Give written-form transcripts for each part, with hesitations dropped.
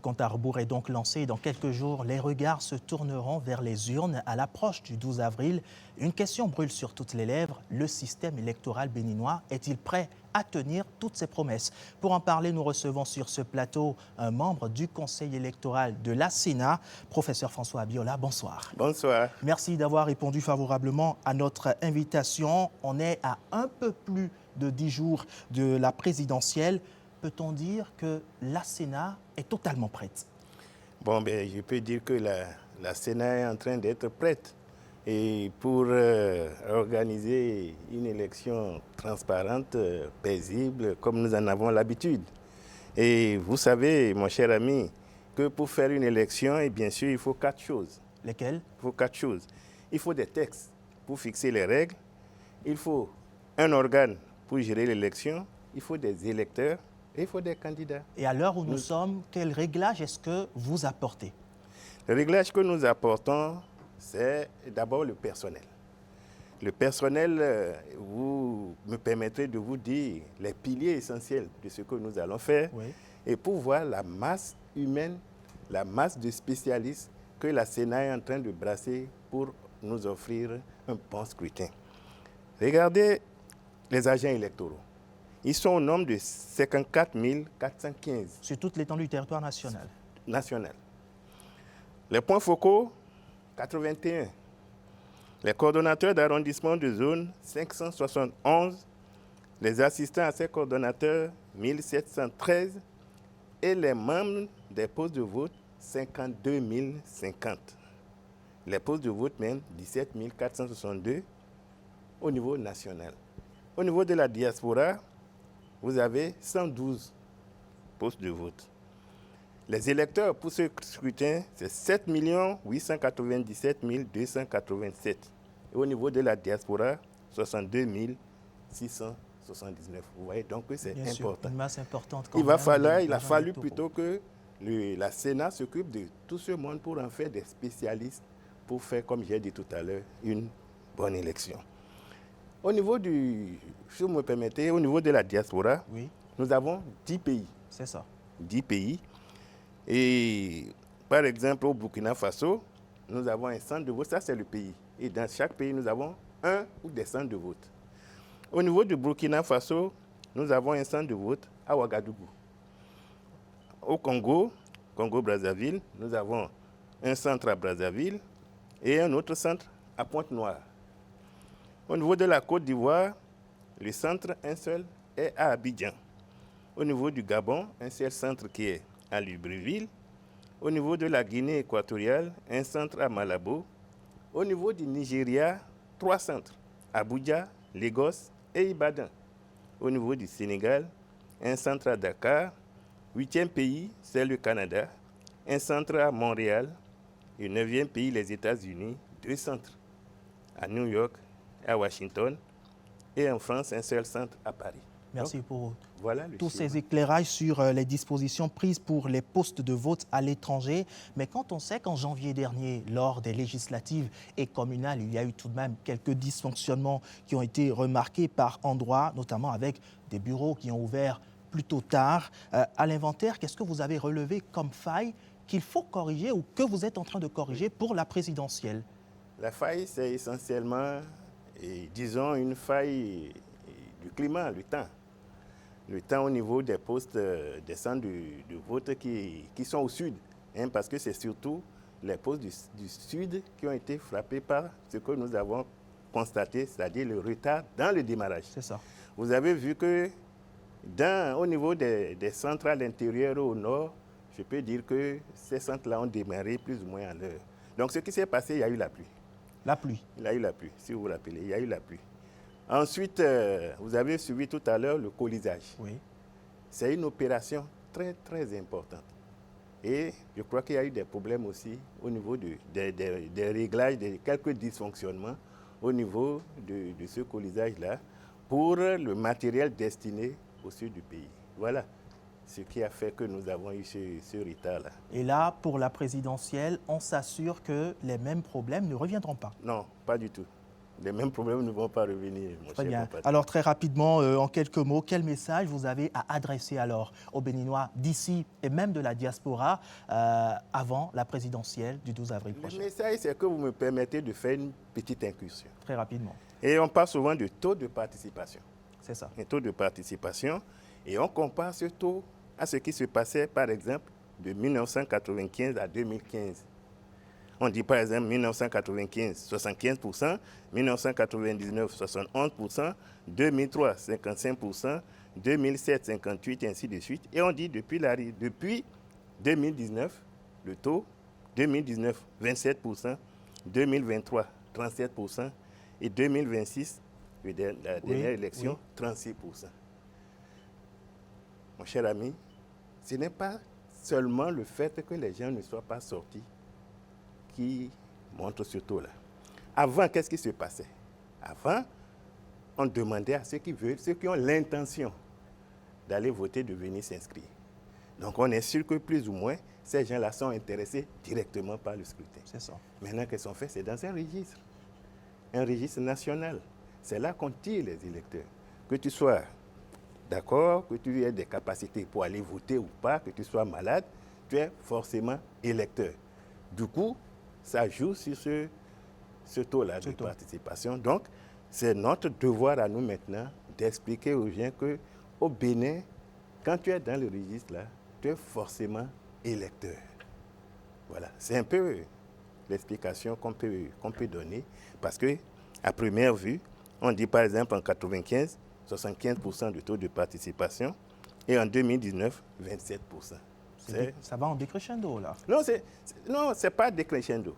compte à rebours est donc lancé. Dans quelques jours, les regards se tourneront vers les urnes à l'approche du 12 avril. Une question brûle sur toutes les lèvres. Le système électoral béninois est-il prêt à tenir toutes ses promesses? Pour en parler, nous recevons sur ce plateau un membre du Conseil électoral de la Sénat, professeur François Abiola. Bonsoir. Bonsoir. Merci d'avoir répondu favorablement à notre invitation. On est à un peu plus de 10 jours de la présidentielle. Peut-on dire que la Sénat est totalement prête? Bon, je peux dire que la Sénat est en train d'être prête. Et pour organiser une élection transparente, paisible, comme nous en avons l'habitude. Et vous savez, mon cher ami, que pour faire une élection, et bien sûr, il faut 4 choses. Lesquelles? Il faut 4 choses. Il faut des textes pour fixer les règles. Il faut un organe pour gérer l'élection. Il faut des électeurs. Et il faut des candidats. Et à l'heure où nous sommes, quel réglage est-ce que vous apportez? Le réglage que nous apportons, c'est d'abord le personnel. Le personnel, vous me permettrez de vous dire les piliers essentiels de ce que nous allons faire. Oui. Et pour voir la masse humaine, la masse de spécialistes que la Sénat est en train de brasser pour nous offrir un bon scrutin. Regardez les agents électoraux. Ils sont au nombre de 54 415. Sur toute l'étendue du territoire national. National. Les points focaux, 81. Les coordonnateurs d'arrondissement de zone, 571. Les assistants à ces coordonnateurs, 1713. Et les membres des postes de vote, 52 050. Les postes de vote même, 17 462 au niveau national. Au niveau de la diaspora, vous avez 112 postes de vote. Les électeurs pour ce scrutin, c'est 7 897 287. Et au niveau de la diaspora, 62 679. Vous voyez donc que c'est important. Une masse importante. Il a fallu plutôt que la Sénat s'occupe de tout ce monde pour en faire des spécialistes pour faire, comme j'ai dit tout à l'heure, une bonne élection. Au niveau si vous me permettez, au niveau de la diaspora, oui, nous avons 10 pays. C'est ça. 10 pays. Et par exemple, au Burkina Faso, nous avons un centre de vote, ça c'est le pays. Et dans chaque pays, nous avons un ou des centres de vote. Au niveau du Burkina Faso, nous avons un centre de vote à Ouagadougou. Au Congo-Brazzaville, nous avons un centre à Brazzaville et un autre centre à Pointe-Noire. Au niveau de la Côte d'Ivoire, le centre, un seul, est à Abidjan. Au niveau du Gabon, un seul centre qui est à Libreville. Au niveau de la Guinée équatoriale, un centre à Malabo. Au niveau du Nigeria, 3 centres, Abuja, Lagos et Ibadan. Au niveau du Sénégal, un centre à Dakar. 8e pays, c'est le Canada. Un centre à Montréal. Et 9e pays, les États-Unis, 2 centres à New York, à Washington, et en France, un seul centre à Paris. Merci pour tous schéma. ces éclairages sur les dispositions prises pour les postes de vote à l'étranger. Mais quand on sait qu'en janvier dernier, lors des législatives et communales, il y a eu tout de même quelques dysfonctionnements qui ont été remarqués par endroits, notamment avec des bureaux qui ont ouvert plutôt tard. À l'inventaire, qu'est-ce que vous avez relevé comme faille qu'il faut corriger ou que vous êtes en train de corriger pour la présidentielle? La faille, c'est essentiellement, disons, une faille du climat, le temps. Le temps au niveau des postes, des centres de vote qui sont au sud. Parce que c'est surtout les postes du sud qui ont été frappés par ce que nous avons constaté, c'est-à-dire le retard dans le démarrage. C'est ça. Vous avez vu que au niveau des centres à l'intérieur ou au nord, je peux dire que ces centres-là ont démarré plus ou moins à l'heure. Donc ce qui s'est passé, il y a eu la pluie. La pluie. Il y a eu la pluie, si vous vous rappelez, il y a eu la pluie. Ensuite, vous avez suivi tout à l'heure le colisage. Oui. C'est une opération très, très importante. Et je crois qu'il y a eu des problèmes aussi au niveau des réglages, de quelques dysfonctionnements au niveau de ce colisage-là pour le matériel destiné au sud du pays. Voilà ce qui a fait que nous avons eu ce retard-là. Et là, pour la présidentielle, on s'assure que les mêmes problèmes ne reviendront pas. Non, pas du tout. les mêmes problèmes ne vont pas revenir, mon Très cher bien. compatriote. Alors, très rapidement, en quelques mots, quel message vous avez à adresser alors aux Béninois d'ici et même de la diaspora avant la présidentielle du 12 avril Le prochain? message, c'est que vous me permettez de faire une petite incursion. Très rapidement. Et on parle souvent de taux de participation. C'est ça. Un taux de participation, et on compare ce taux à ce qui se passait, par exemple, de 1995 à 2015. On dit par exemple 1995, 75%, 1999, 71%, 2003, 55%, 2007, 58%, et ainsi de suite. Et on dit depuis 2019, le taux, 2019, 27%, 2023, 37%, et 2026, la dernière élection, 36%. Mon cher ami, ce n'est pas seulement le fait que les gens ne soient pas sortis qui montre ce taux-là. Avant, qu'est-ce qui se passait? Avant, on demandait à ceux qui veulent, ceux qui ont l'intention d'aller voter, de venir s'inscrire. Donc on est sûr que plus ou moins, ces gens-là sont intéressés directement par le scrutin. C'est ça. Maintenant, qu'est-ce qu'on fait? C'est dans un registre national. C'est là qu'on tire les électeurs. Que tu sois d'accord, que tu aies des capacités pour aller voter ou pas, que tu sois malade, tu es forcément électeur. Du coup, ça joue sur ce taux-là de participation. Donc, c'est notre devoir à nous maintenant d'expliquer aux gens qu'au Bénin, quand tu es dans le registre-là, tu es forcément électeur. Voilà, c'est un peu l'explication qu'on peut donner, parce qu'à première vue, on dit par exemple en 1995, 75% de taux de participation, et en 2019, 27%. Ça va en décrescendo, là. Non, ce n'est pas décrescendo.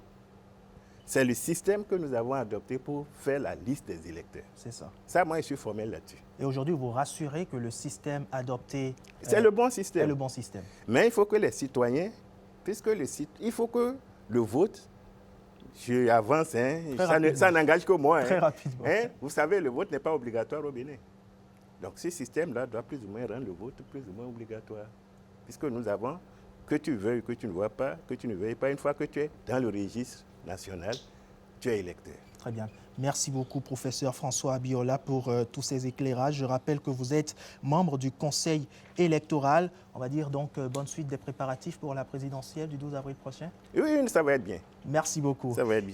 C'est le système que nous avons adopté pour faire la liste des électeurs. C'est ça. Ça, moi, je suis formel là-dessus. Et aujourd'hui, vous rassurez que le système adopté... c'est le bon système. C'est le bon système. Mais il faut que les citoyens, il faut que le vote, je avance, ça n'engage que moi. Très rapidement. Vous savez, le vote n'est pas obligatoire au Bénin. Donc, ce système-là doit plus ou moins rendre le vote plus ou moins obligatoire. Puisque nous avons, que tu veuilles, que tu ne vois pas, que tu ne veuilles pas, une fois que tu es dans le registre national, tu es électeur. Très bien. Merci beaucoup, professeur François Abiola, pour tous ces éclairages. Je rappelle que vous êtes membre du Conseil électoral. On va dire donc bonne suite des préparatifs pour la présidentielle du 12 avril prochain. Oui, ça va être bien. Merci beaucoup. Ça va être bien.